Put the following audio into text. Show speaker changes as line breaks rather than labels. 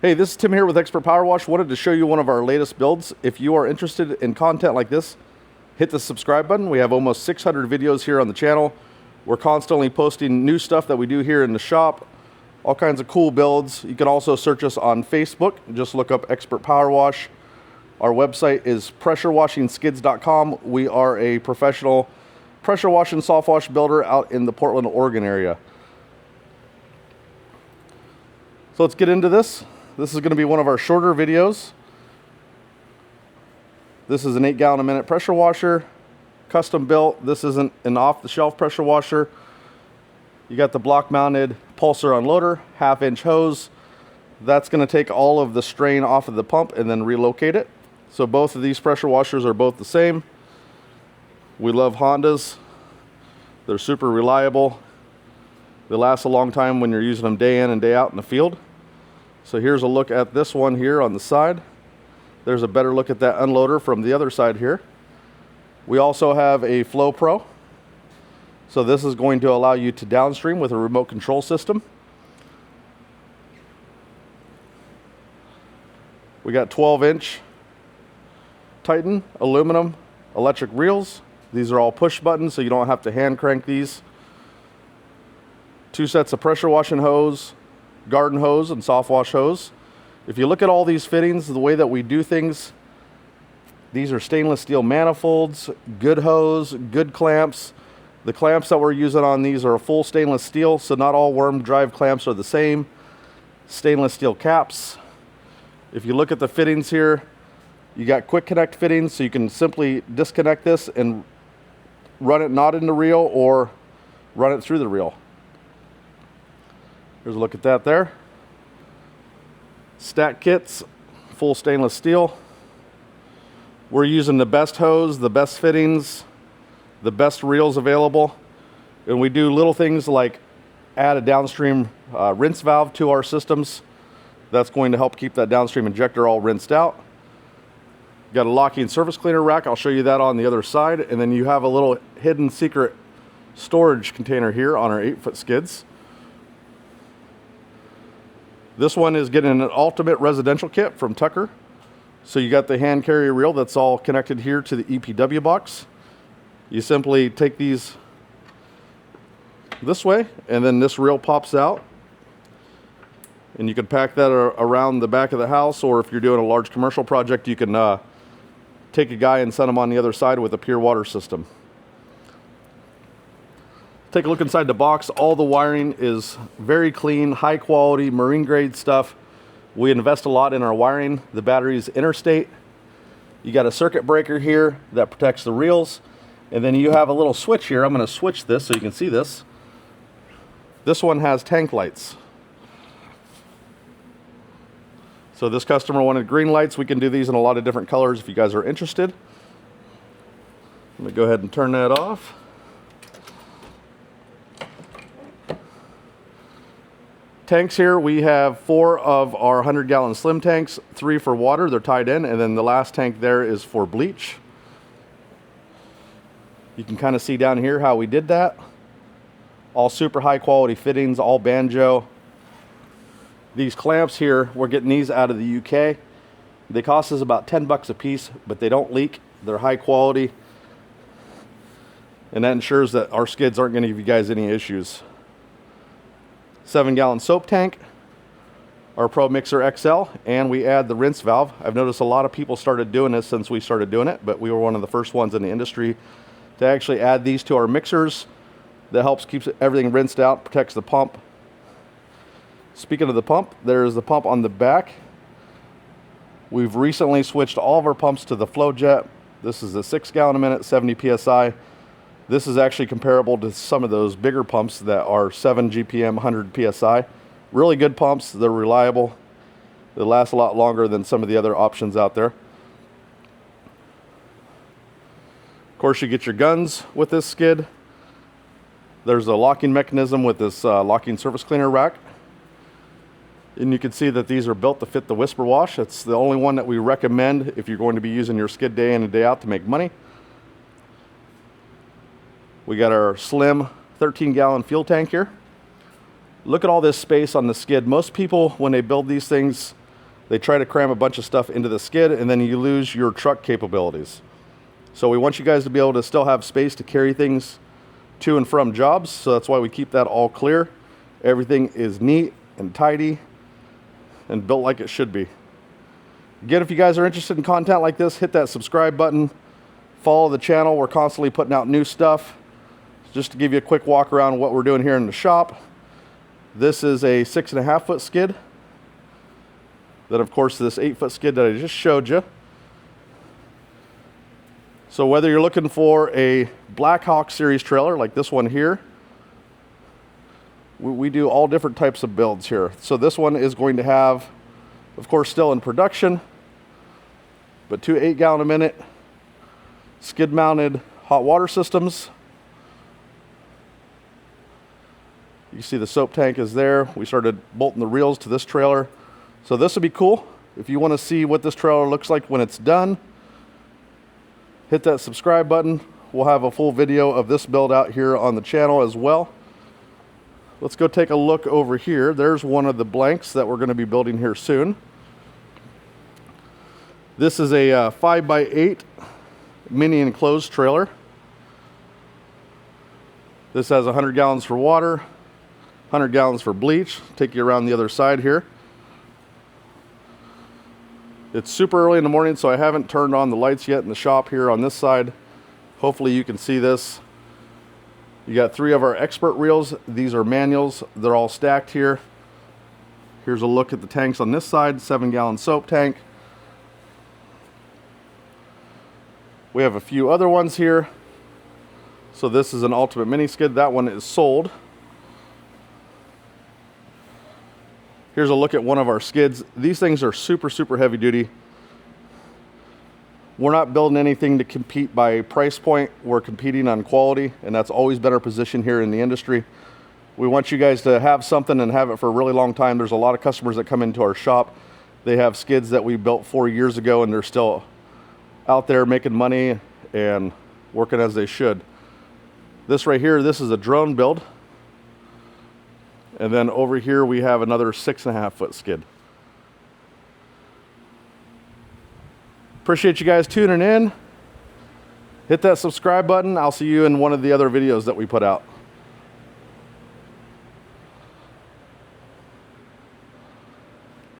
Hey, this is Tim here with Expert Power Wash. Wanted to show you one of our latest builds. If you are interested in content like this, hit the subscribe button. We have almost 600 videos here on the channel. We're constantly posting new stuff that we do here in the shop, all kinds of cool builds. You can also search us on Facebook. Just look up Expert Power Wash. Our website is pressurewashingskids.com. We are a professional pressure wash and soft wash builder out in the Portland, Oregon area. So let's get into this. This is going to be one of our shorter videos. This is an 8 gallon a minute pressure washer, custom built. This isn't an off-the-shelf pressure washer. You got the block mounted pulsar unloader, 1/2 inch hose. That's going to take all of the strain off of the pump and then relocate it. So both of these pressure washers are both the same. We love Hondas. They're super reliable. They last a long time when you're using them day in and day out in the field. So here's a look at this one here on the side. There's a better look at that unloader from the other side here. We also have a Flow Pro. So this is going to allow you to downstream with a remote control system. We got 12-inch Titan aluminum electric reels. These are all push buttons, so you don't have to hand crank these. 2 sets of pressure washing hose, garden hose and soft wash hose. If you look at all these fittings, the way that we do things, these are stainless steel manifolds, good hose, good clamps. The clamps that we're using on these are a full stainless steel, so not all worm drive clamps are the same. Stainless steel caps. If you look at the fittings here, you got quick connect fittings, so you can simply disconnect this and run it not in the reel or run it through the reel. Here's a look at that there. Stack kits, full stainless steel. We're using the best hose, the best fittings, the best reels available. And we do little things like add a downstream rinse valve to our systems. That's going to help keep that downstream injector all rinsed out. Got a locking surface cleaner rack. I'll show you that on the other side. And then you have a little hidden secret storage container here on our 8-foot skids. This one is getting an ultimate residential kit from Tucker. So you got the hand carry reel that's all connected here to the EPW box. You simply take these this way, and then this reel pops out. And you can pack that around the back of the house, or if you're doing a large commercial project, you can take a guy and send him on the other side with a pure water system. Take a look inside the box. All the wiring is very clean, high quality, marine grade stuff. We invest a lot in our wiring. The battery is Interstate. You got a circuit breaker here that protects the reels. And then you have a little switch here. I'm going to switch this so you can see this. This one has tank lights. So this customer wanted green lights. We can do these in a lot of different colors if you guys are interested. Let me go ahead and turn that off. Tanks here, we have 4 of our 100-gallon slim tanks, 3 for water, they're tied in, and then the last tank there is for bleach. You can kind of see down here how we did that. All super high quality fittings, all banjo. These clamps here, we're getting these out of the UK. They cost us about 10 bucks a piece, but they don't leak. They're high quality. And that ensures that our skids aren't going to give you guys any issues. 7-gallon soap tank, our Pro Mixer XL, and we add the rinse valve. I've noticed a lot of people started doing this since we started doing it, but we were one of the first ones in the industry to actually add these to our mixers. That helps keep everything rinsed out, protects the pump. Speaking of the pump, there's the pump on the back. We've recently switched all of our pumps to the FlowJet. This is a 6 gallon a minute, 70 PSI. This is actually comparable to some of those bigger pumps that are 7 GPM, 100 PSI. Really good pumps, they're reliable. They last a lot longer than some of the other options out there. Of course, you get your guns with this skid. There's a locking mechanism with this locking surface cleaner rack. And you can see that these are built to fit the Whisper Wash. It's the only one that we recommend if you're going to be using your skid day in and day out to make money. We got our slim 13-gallon fuel tank here. Look at all this space on the skid. Most people, when they build these things, They try to cram a bunch of stuff into the skid, and then you lose your truck capabilities. So we want you guys to be able to still have space to carry things to and from jobs. So that's why we keep that all clear. Everything is neat and tidy and built like it should be. Again, if you guys are interested in content like this, hit that subscribe button. Follow the channel. We're constantly putting out new stuff. Just to give you a quick walk around what we're doing here in the shop. This is a 6.5 foot skid. Then of course this 8 foot skid that I just showed you. So whether you're looking for a Blackhawk series trailer like this one here, we do all different types of builds here. So this one is going to have, of course, still in production, but 2 8 gallon a minute skid mounted hot water systems. You see the soap tank is there. We started bolting the reels to this trailer. So this would be cool. If you want to see what this trailer looks like when it's done, hit that subscribe button. We'll have a full video of this build out here on the channel as well. Let's go take a look over here. There's one of the blanks that we're going to be building here soon. This is a 5x8 mini enclosed trailer. This has 100 gallons for water, 100 gallons for bleach. Take you around the other side here. It's super early in the morning, so I haven't turned on the lights yet in the shop here on this side. Hopefully you can see this. You got 3 of our expert reels. These are manuals. They're all stacked here. Here's a look at the tanks on this side. 7 gallon soap tank. We have a few other ones here. So this is an Ultimate Mini Skid. That one is sold. Here's a look at one of our skids. These things are super, super heavy duty. We're not building anything to compete by price point. We're competing on quality, and that's always been our position here in the industry. We want you guys to have something and have it for a really long time. There's a lot of customers that come into our shop. They have skids that we built 4 years ago, and they're still out there making money and working as they should. This right here, this is a drone build. And then over here we have another 6.5 foot skid. Appreciate you guys tuning in. Hit that subscribe button. I'll see you in one of the other videos that we put out.